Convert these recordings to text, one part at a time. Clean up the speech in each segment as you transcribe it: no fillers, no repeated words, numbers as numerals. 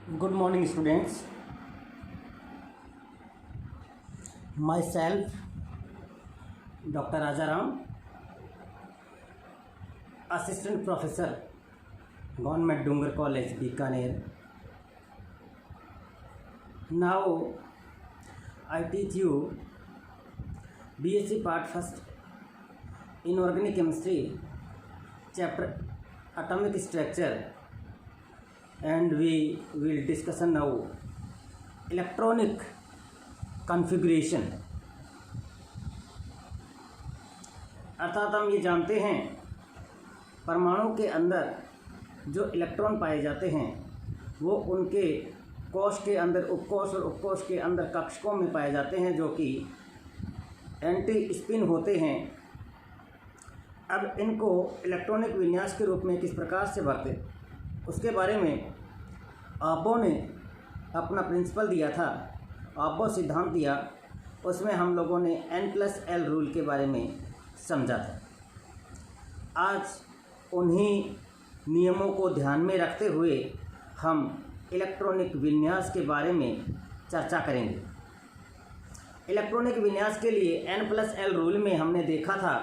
Good morning, students. Myself, Dr. Rajaram, Assistant Professor, Government Dungar College, Bikaner. Now, I teach you BSc Part First Inorganic Chemistry, Chapter Atomic Structure, and we will discuss now electronic configuration। अर्थात हम ये जानते हैं परमाणु के अंदर जो electron पाए जाते हैं वो उनके कोश के अंदर उपकोश और उपकोश के अंदर कक्षकों में पाए जाते हैं जो कि एंटी स्पिन होते हैं। अब इनको इलेक्ट्रॉनिक विन्यास के रूप में किस प्रकार से भरते उसके बारे में आबो ने अपना प्रिंसिपल दिया था, आबो सिद्धांत दिया। उसमें हम लोगों ने N+L रूल के बारे में समझा था। आज उन्हीं नियमों को ध्यान में रखते हुए हम इलेक्ट्रॉनिक विन्यास के बारे में चर्चा करेंगे। इलेक्ट्रॉनिक विन्यास के लिए N+L रूल में हमने देखा था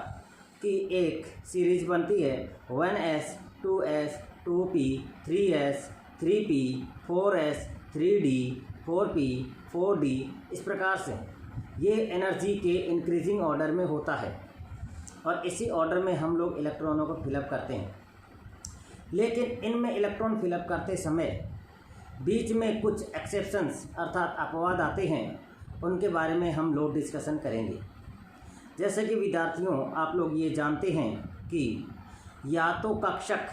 कि एक सीरीज बनती है 1s 2s 2p 3s 3p 4s 3d 4p 4d। इस प्रकार से ये एनर्जी के इंक्रीजिंग ऑर्डर में होता है और इसी ऑर्डर में हम लोग इलेक्ट्रॉनों को फिलअप करते हैं। लेकिन इनमें इलेक्ट्रॉन फिलअप करते समय बीच में कुछ एक्सेप्शंस अर्थात अपवाद आते हैं, उनके बारे में हम लोग डिस्कशन करेंगे। जैसे कि विद्यार्थियों, आप लोग ये जानते हैं कि या तो कक्षक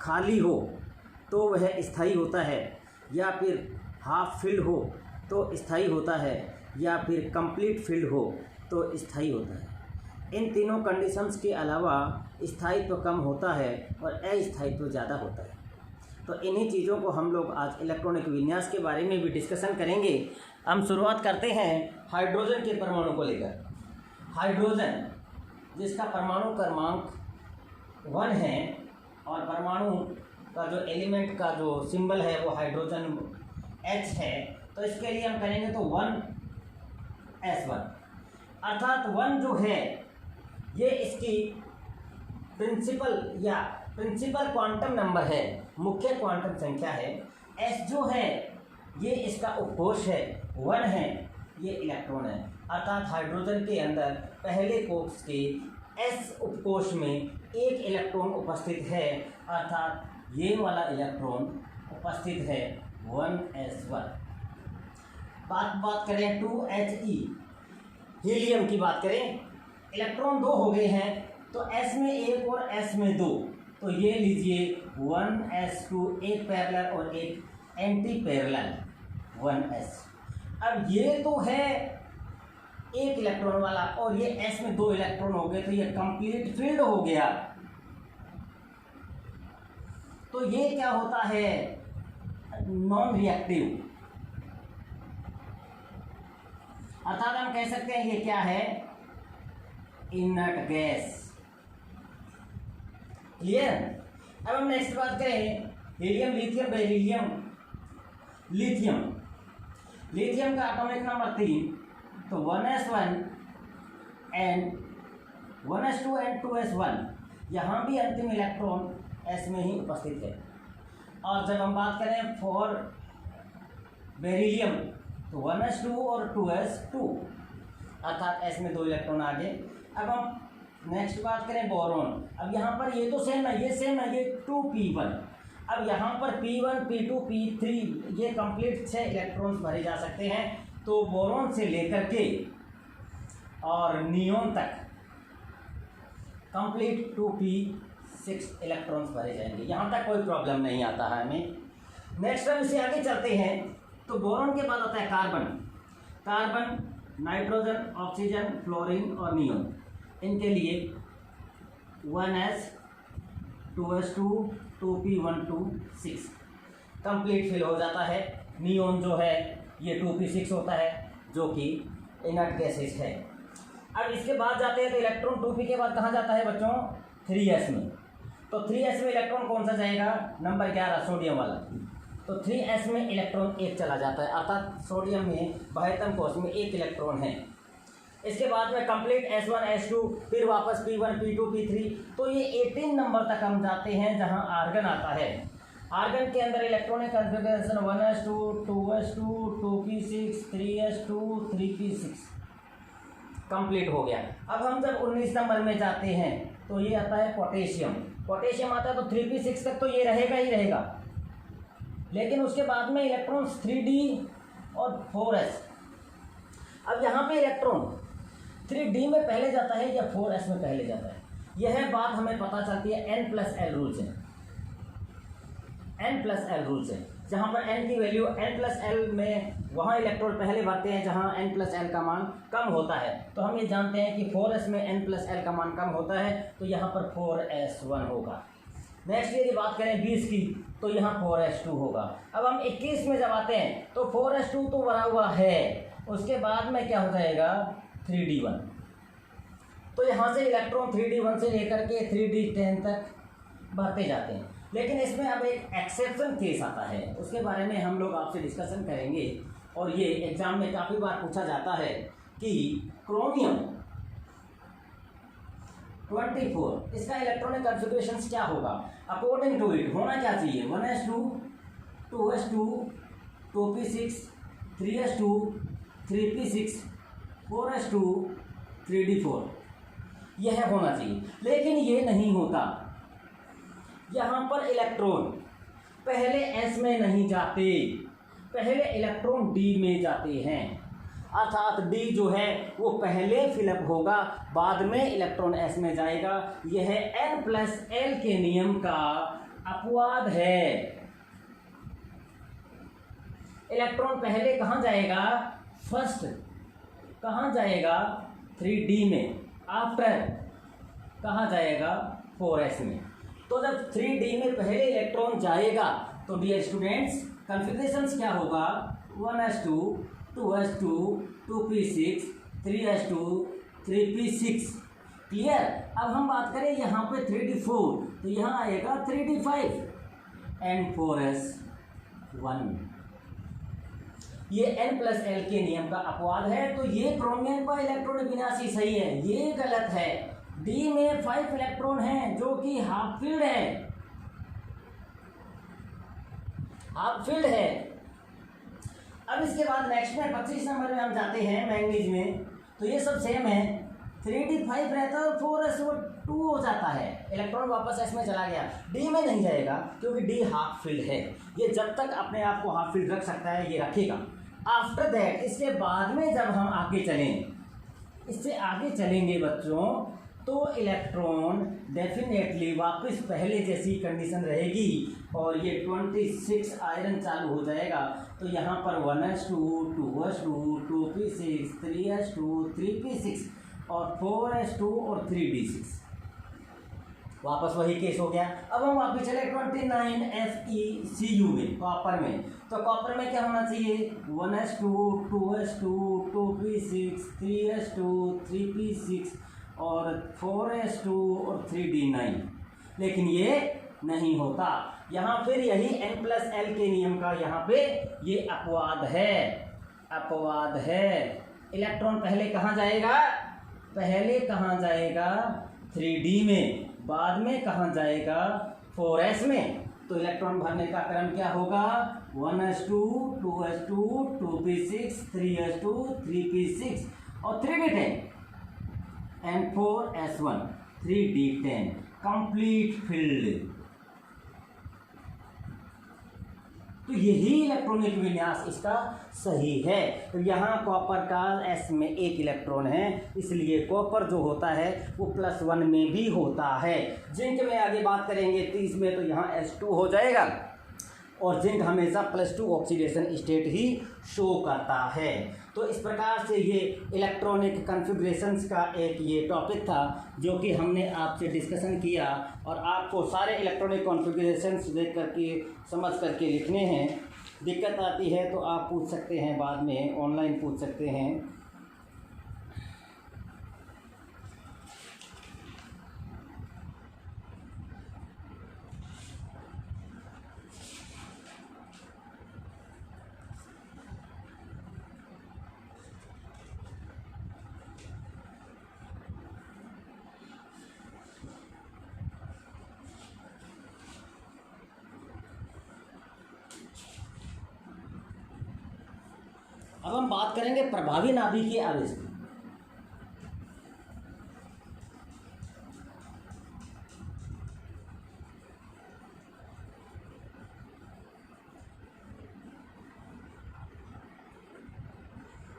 खाली हो तो वह स्थायी होता है, या फिर हाफ फिल्ड हो तो स्थायी होता है, या फिर कंप्लीट फिल्ड हो तो स्थायी होता है। इन तीनों कंडीशंस के अलावा स्थायित्व कम होता है और अस्थायित्व ज़्यादा होता है। तो इन्हीं चीज़ों को हम लोग आज इलेक्ट्रॉनिक विन्यास के बारे में भी डिस्कशन करेंगे। हम शुरुआत करते हैं हाइड्रोजन के परमाणु को लेकर। हाइड्रोजन जिसका परमाणु क्रमांक 1 है और परमाणु का जो एलिमेंट का जो सिंबल है वो हाइड्रोजन H है, तो इसके लिए हम करेंगे तो 1s1। अर्थात 1 जो है ये इसकी प्रिंसिपल क्वांटम नंबर है, मुख्य क्वांटम संख्या है। S जो है ये इसका उपकोश है, 1 है ये इलेक्ट्रॉन है। अर्थात हाइड्रोजन के अंदर पहले कोष के S उपकोश में एक इलेक्ट्रॉन उपस्थित है, अर्थात ये वाला इलेक्ट्रॉन उपस्थित है 1s1। बात करें 2He हीलियम की बात करें, इलेक्ट्रॉन 2 हो गए हैं तो S में 1 और S में 2, तो ये लीजिए 1s2, एक पैरेलल और एक एंटी पैरेलल 1s। अब ये तो है एक इलेक्ट्रॉन वाला और ये S में 2 इलेक्ट्रॉन हो गए, तो ये कंप्लीट फील्ड हो गया। तो ये क्या होता है, नॉन रिएक्टिव। अर्थात हम कह सकते हैं ये क्या है, इनर्ट गैस। क्लियर। अब हम नेक्स्ट बात करें हीलियम, लिथियम, बेरिलियम। लिथियम का एटॉमिक नंबर 3, तो 1s1 and 1s2 and 2s1। यहाँ भी अंतिम इलेक्ट्रॉन S में ही उपस्थित है। और जब हम बात करें फॉर बेरिलियम तो 1s2 और 2s2, अर्थात S में 2 इलेक्ट्रॉन आ गए। अब हम नेक्स्ट बात करें बोरॉन। अब यहाँ पर ये तो सेम है, ये सेम है, ये 2p1। अब यहाँ पर p1 p2 p3 ये कंप्लीट 6 इलेक्ट्रॉन्स भरे जा सकते हैं। तो बोरॉन से लेकर के और नियोन तक कंप्लीट 2p6 इलेक्ट्रॉन्स भरे जाएंगे। यहाँ तक कोई प्रॉब्लम नहीं आता है हमें। नेक्स्ट हम इसे आगे चलते हैं तो बोरॉन के बाद आता है कार्बन, नाइट्रोजन, ऑक्सीजन, फ्लोरीन और नियोन। इनके लिए 1s 2s2 2p1 2 6 complete fill हो जाता है। नियोन जो है ये 2p6 होता है जो कि इनर्ट गैसेस है। अब इसके बाद जाते हैं तो इलेक्ट्रॉन 2p के बाद कहाँ जाता है बच्चों, 3s में। तो 3s में इलेक्ट्रॉन कौन सा जाएगा, नंबर 11 सोडियम वाला। तो 3s में इलेक्ट्रॉन एक चला जाता है, अर्थात सोडियम में 72 कोश में एक इलेक्ट्रॉन है। इसके बाद में कंप्लीट S1 S2, फिर वापस P1 P2 P3, तो ये 18 नंबर तक हम जाते हैं जहां आर्गन आता है। आर्गन के अंदर electronic configuration 1s2 2s2 2p6 3s2 3p6 complete हो गया। अब हम जब 19 नंबर में जाते हैं तो ये आता है पोटेशियम। पोटेशियम आता है तो 3p6 तक तो ये रहेगा ही रहेगा, लेकिन उसके बाद में इलेक्ट्रॉन्स 3d और 4s। अब यहाँ पे इलेक्ट्रॉन 3d में पहले जाता है या 4s में पहले जाता है, यह बात हमें पता चलती है n+l रूल से। n+l रूल से, जहाँ पर n की वैल्यू n+l में वहाँ इलेक्ट्रॉन पहले भरते हैं जहाँ n+l का मान कम होता है। तो हम ये जानते हैं कि 4s में n+l का मान कम होता है, तो यहाँ पर 4s1 होगा। नेक्स्ट यदि बात करें 20 की, तो यहाँ 4s2 होगा। अब हम 21 में जब आते हैं तो 4s2 तो बना हुआ है, उसके बाद में क्या हो जाएगा 3d1। तो यहाँ से इलेक्ट्रॉन 3d1 से लेकर के 3d10 तक बढ़ते जाते हैं। लेकिन इसमें अब एक एक्सेप्शन केस आता है, उसके बारे में हम लोग आपसे डिस्कशन करेंगे। और ये एग्जाम में काफ़ी बार पूछा जाता है कि क्रोमियम 24 इसका इलेक्ट्रॉनिक कॉन्फ़िगरेशन क्या होगा। अकॉर्डिंग टू इट होना क्या चाहिए 1s2 2s2 2p6 3s2 3p6 4s2 3d4 यह होना चाहिए, लेकिन ये नहीं होता। यहाँ पर इलेक्ट्रॉन पहले s में नहीं जाते, पहले इलेक्ट्रॉन d में जाते हैं, अर्थात d जो है वो पहले फिलअप होगा, बाद में इलेक्ट्रॉन s में जाएगा। यह n+l के नियम का अपवाद है। इलेक्ट्रॉन पहले कहाँ जाएगा, फर्स्ट कहाँ जाएगा 3d में, आफ्टर कहाँ जाएगा 4s में। तो जब 3d में पहले इलेक्ट्रॉन जाएगा तो डियर स्टूडेंट्स कॉन्फ़िगरेशंस क्या होगा 1s2 2s2 2p6 3s2 3p6। Clear. अब हम बात करें यहाँ पे 3d4, तो यहाँ आएगा 3d5 एंड 4s1। ये n+l के नियम का अपवाद है। तो ये क्रोमियम का इलेक्ट्रॉनिक विन्यास सही है, ये गलत है। d में 5 इलेक्ट्रॉन हैं जो कि हाफ फील्ड है, हाफ फील्ड है। अब इसके बाद नेक्स्ट में 25 नंबर में हम जाते हैं मैंगनीज में, तो ये सब सेम है। 3d5 रहता है और 4s2 हो जाता है, इलेक्ट्रॉन वापस s में चला गया, d में नहीं जाएगा क्योंकि d हाफ फील्ड है। ये जब तक अपने आप को हाफ फील्ड रख सकता है ये रखेगा। आफ्टर दैट इसके बाद में जब हम आगे चलें, इससे आगे चलेंगे बच्चों, तो इलेक्ट्रॉन डेफिनेटली वापस पहले जैसी कंडीशन रहेगी और ये 26 आयरन चालू हो जाएगा। तो यहाँ पर 1s2 2s2 2p6 3s2 3p6 और 4s2 और 3d6 वापस वही केस हो गया। अब हम वापस चले 29FeCu में, कॉपर में। तो कॉपर में क्या होना चाहिए 1s2 2s2 2p6 3s2 3p6 और 4s2 और 3d9, लेकिन ये नहीं होता। यहाँ फिर यही n+l के नियम का यहाँ पे ये अपवाद है, अपवाद है। इलेक्ट्रॉन पहले कहाँ जाएगा, पहले कहाँ जाएगा 3d में, बाद में कहाँ जाएगा 4s में। तो इलेक्ट्रॉन भरने का क्रम क्या होगा 1s2 2s2 2p6 3s2 3p6 और 3d10 and 4s1 3d10 complete field. तो यही इलेक्ट्रॉनिक विन्यास इसका सही है। तो यहाँ कॉपर का s में एक इलेक्ट्रॉन है, इसलिए कॉपर जो होता है वो +1 में भी होता है। जिंक में आगे बात करेंगे 30 में, तो यहाँ S2 हो जाएगा और जिंक हमेशा +2 ऑक्सीडेशन स्टेट ही शो करता है। तो इस प्रकार से ये इलेक्ट्रॉनिक कॉन्फ़िगरेशंस का एक ये टॉपिक था जो कि हमने आपसे डिस्कशन किया, और आपको सारे इलेक्ट्रॉनिक कॉन्फ़िगरेशंस देख करके समझ करके लिखने हैं। दिक्कत आती है तो आप पूछ सकते हैं, बाद में ऑनलाइन पूछ सकते हैं। अब हम बात करेंगे प्रभावी नाभिकीय आवेश की।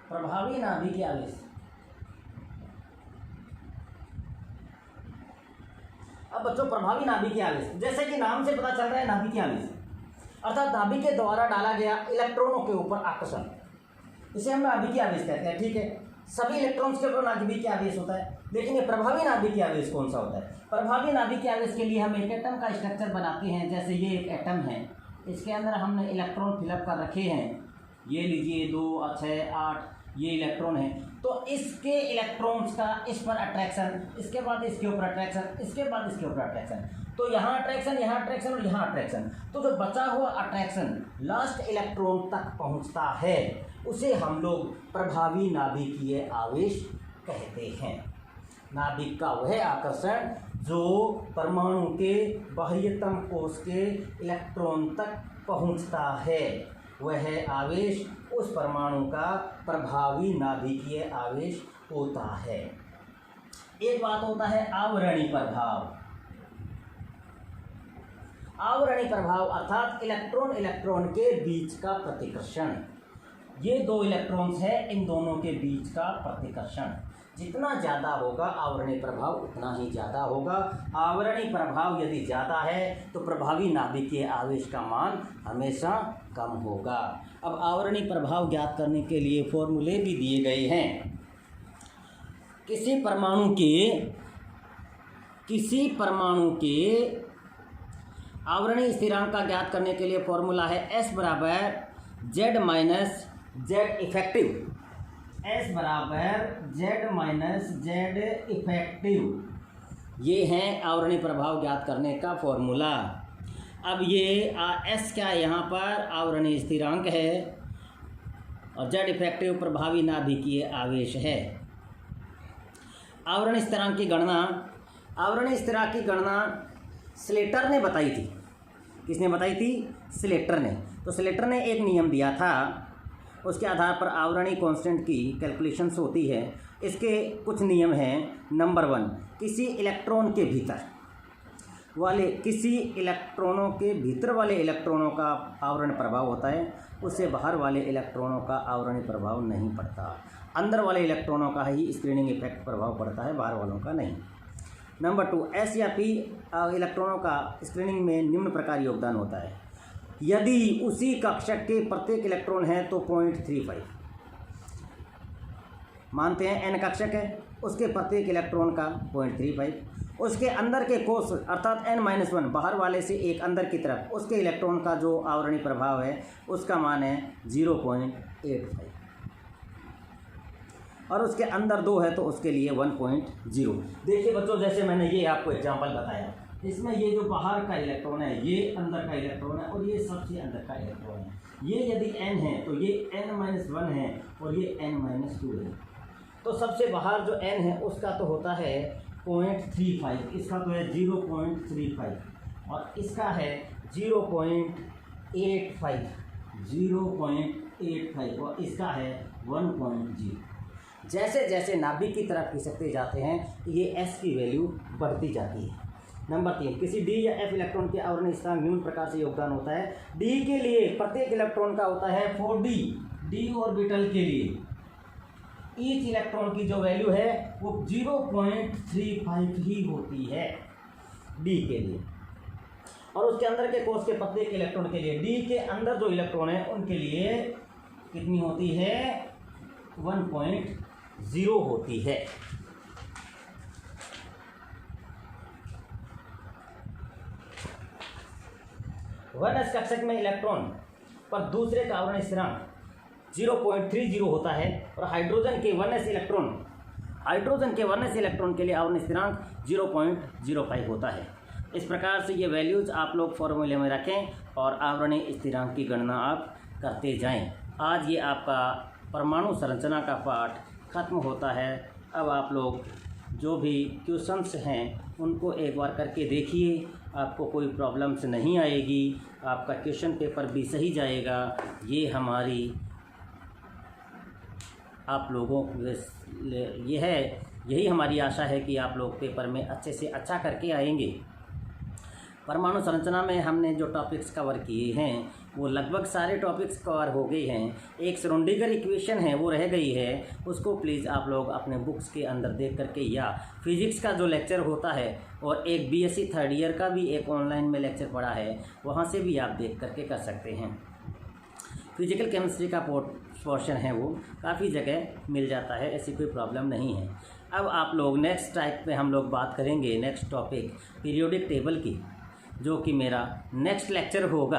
प्रभावी नाभिकीय आवेश, अब बच्चों प्रभावी नाभिकीय आवेश जैसे कि नाम से पता चल रहा है नाभिकीय आवेश अर्थात नाभिक के द्वारा डाला गया इलेक्ट्रॉनों के ऊपर आकर्षण, इसे हम नाभिकीय आवेश कहते हैं। ठीक है, सभी इलेक्ट्रॉन्स के ऊपर नाभिकीय आवेश होता है, लेकिन ये प्रभावी नाभिकीय आवेश कौन सा होता है? प्रभावी नाभिकीय आवेश के लिए हम एक एटम का स्ट्रक्चर बनाते हैं। जैसे ये एक एटम है, इसके अंदर हमने इलेक्ट्रॉन फिलअप कर रखे हैं, ये लीजिए 2, 6, 8 ये इलेक्ट्रॉन है। तो इसके इलेक्ट्रॉन्स का इस पर अट्रैक्शन, इसके बाद इसके ऊपर अट्रैक्शन, इसके बाद इसके ऊपर अट्रैक्शन, तो यहाँ अट्रैक्शन, यहाँ अट्रैक्शन और यहाँ अट्रैक्शन। तो जो बचा हुआ अट्रैक्शन लास्ट इलेक्ट्रॉन तक पहुँचता है उसे हम लोग प्रभावी नाभिकीय आवेश कहते हैं। नाभिक का वह आकर्षण जो परमाणु के बाह्यतम कोश के इलेक्ट्रॉन तक पहुँचता है, वह आवेश उस परमाणु का प्रभावी नाभिकीय आवेश होता है। एक बात होता है आवरणीय प्रभाव। आवरणीय प्रभाव अर्थात इलेक्ट्रॉन इलेक्ट्रॉन के बीच का प्रतिकर्षण। ये 2 इलेक्ट्रॉन्स हैं, इन दोनों के बीच का प्रतिकर्षण जितना ज़्यादा होगा आवरणीय प्रभाव उतना ही ज़्यादा होगा। आवरणीय प्रभाव यदि ज़्यादा है तो प्रभावी नाभिकीय आवेश का मान हमेशा कम होगा। अब आवरणीय प्रभाव ज्ञात करने के लिए फॉर्मूले भी दिए गए हैं। किसी परमाणु के आवरणीय स्थिरांक का ज्ञात करने के लिए फॉर्मूला है S बराबर Z minus Z effective. S बराबर Z माइनस जेड इफेक्टिव, ये है आवरणीय प्रभाव ज्ञात करने का फॉर्मूला। अब ये S क्या यहाँ पर आवरणीय स्थिरांक है और Z इफेक्टिव प्रभावी नाभिकीय आवेश है। आवरणीय स्थिरांक की गणना स्लेटर ने बताई थी। किसने बताई थी? स्लेटर ने। तो स्लेटर ने एक नियम दिया था, उसके आधार पर आवरणीय कांस्टेंट की कैलकुलेशंस होती है। इसके कुछ नियम हैं। नंबर 1, किसी भीतर वाले इलेक्ट्रॉनों का आवरण प्रभाव होता है, उससे बाहर वाले इलेक्ट्रॉनों का आवरणीय प्रभाव नहीं पड़ता। अंदर वाले इलेक्ट्रॉनों का ही स्क्रीनिंग इफेक्ट प्रभाव पड़ता है, बाहर वालों का नहीं। नंबर 2, S या P इलेक्ट्रॉनों का स्क्रीनिंग में निम्न प्रकार योगदान होता है। यदि उसी कक्षक के प्रत्येक इलेक्ट्रॉन है तो 0.35 मानते हैं, n कक्षक है, उसके प्रत्येक इलेक्ट्रॉन का 0.35, उसके अंदर के कोष अर्थात n-1 बाहर वाले से एक अंदर की तरफ उसके इलेक्ट्रॉन का जो आवरणीय प्रभाव है उसका मान है 0.85 और उसके अंदर 2 है तो उसके लिए 1.0। देखिए बच्चों, जैसे मैंने ये आपको एग्जांपल बताया, इसमें ये जो बाहर का इलेक्ट्रॉन है ये अंदर का इलेक्ट्रॉन है और ये सबसे अंदर का इलेक्ट्रॉन है। ये यदि n है तो ये n-1 है और ये n-2 है। तो सबसे बाहर जो n है उसका तो होता है 0.35, इसका तो है 0.35 और इसका है 0.85 और इसका है 1.0। जैसे जैसे नाभिक की तरफ खिसकते जाते हैं ये S की वैल्यू बढ़ती जाती है। नंबर 3, किसी D या F इलेक्ट्रॉन के आवरणीय स्थिरांक निम्न प्रकार से योगदान होता है। D के लिए प्रत्येक इलेक्ट्रॉन का होता है 4D। D ऑर्बिटल के लिए ईच इलेक्ट्रॉन की जो वैल्यू है वो 0.35 ही होती है D के लिए, और उसके अंदर के कोष के प्रत्येक इलेक्ट्रॉन के लिए D के अंदर जो इलेक्ट्रॉन है उनके लिए कितनी होती है? 1.0 होती है। S कक्षक में इलेक्ट्रॉन पर दूसरे का आवरणीय स्थिरांक 0.30 होता है और हाइड्रोजन के 1s इलेक्ट्रॉन के लिए आवरणीय स्थिरांक 0.05 होता है। इस प्रकार से ये वैल्यूज आप लोग फॉर्मूले में रखें और आवरणीय स्थिरांक की गणना आप करते जाएं। आज ये आपका परमाणु संरचना का पाठ खत्म होता है। अब आप लोग जो भी क्वेश्चंस हैं उनको एक बार करके देखिए, आपको कोई प्रॉब्लम्स नहीं आएगी, आपका क्वेश्चन पेपर भी सही जाएगा। ये हमारी आप लोगों यही हमारी आशा है कि आप लोग पेपर में अच्छे से अच्छा करके आएंगे। परमाणु संरचना में हमने जो टॉपिक्स कवर किए हैं वो लगभग सारे टॉपिक्स कवर हो गए हैं। एक श्रोडिंगर इक्वेशन है वो रह गई है, उसको प्लीज़ आप लोग अपने बुक्स के अंदर देख करके, या फिज़िक्स का जो लेक्चर होता है और एक बीएससी थर्ड ईयर का भी एक ऑनलाइन में लेक्चर पड़ा है, वहाँ से भी आप देख करके कर सकते हैं। फिजिकल केमिस्ट्री का पोर्शन है वो काफ़ी जगह मिल जाता है, ऐसी कोई प्रॉब्लम नहीं है। अब आप लोग नेक्स्ट टाइप पे हम लोग बात करेंगे, नेक्स्ट टॉपिक पीरियोडिक टेबल की, जो कि मेरा नेक्स्ट लेक्चर होगा।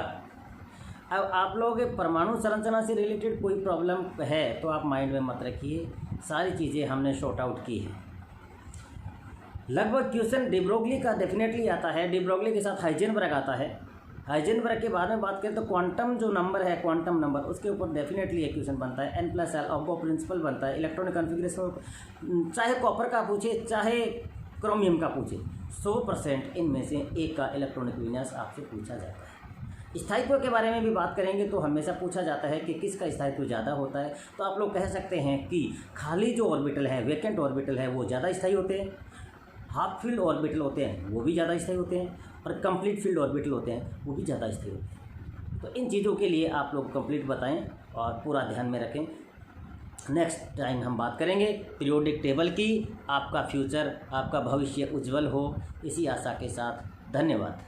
अब आप लोग परमाणु संरचना से रिलेटेड कोई प्रॉब्लम है तो आप माइंड में मत रखिए, सारी चीज़ें हमने शॉर्ट आउट की है। लगभग क्वेश्चन डी ब्रोगली का डेफिनेटली आता है, डी ब्रोगली के साथ हाइजेनबर्ग आता है। हाइजेनबर्ग के बारे में बात करें तो क्वांटम जो नंबर है, क्वांटम नंबर, उसके ऊपर डेफिनेटली एक क्वेश्चन बनता है। n+l ऑब्बो प्रिंसिपल बनता है। इलेक्ट्रॉनिक कॉन्फ़िगरेशन चाहे कॉपर का पूछे चाहे क्रोमियम का पूछे, 100% इनमें से एक का इलेक्ट्रॉनिक विन्यास आपसे पूछा जाता है। स्थायित्व के बारे में भी बात करेंगे तो हमेशा पूछा जाता है कि किसका स्थायित्व ज़्यादा होता है। तो आप लोग कह सकते हैं कि खाली जो ऑर्बिटल है, वैकेंट ऑर्बिटल है, वो ज़्यादा स्थायी होते हैं। हाफ फील्ड ऑर्बिटल होते हैं वो भी ज़्यादा स्थायी होते हैं, और कंप्लीट फील्ड ऑर्बिटल होते हैं वो भी ज़्यादा स्थायी होते हैं। तो इन चीज़ों के लिए आप लोग कंप्लीट बताएं और पूरा ध्यान में रखें। नेक्स्ट टाइम हम बात करेंगे पीरियोडिक टेबल की। आपका फ्यूचर, आपका भविष्य उज्जवल हो, इसी आशा के साथ धन्यवाद।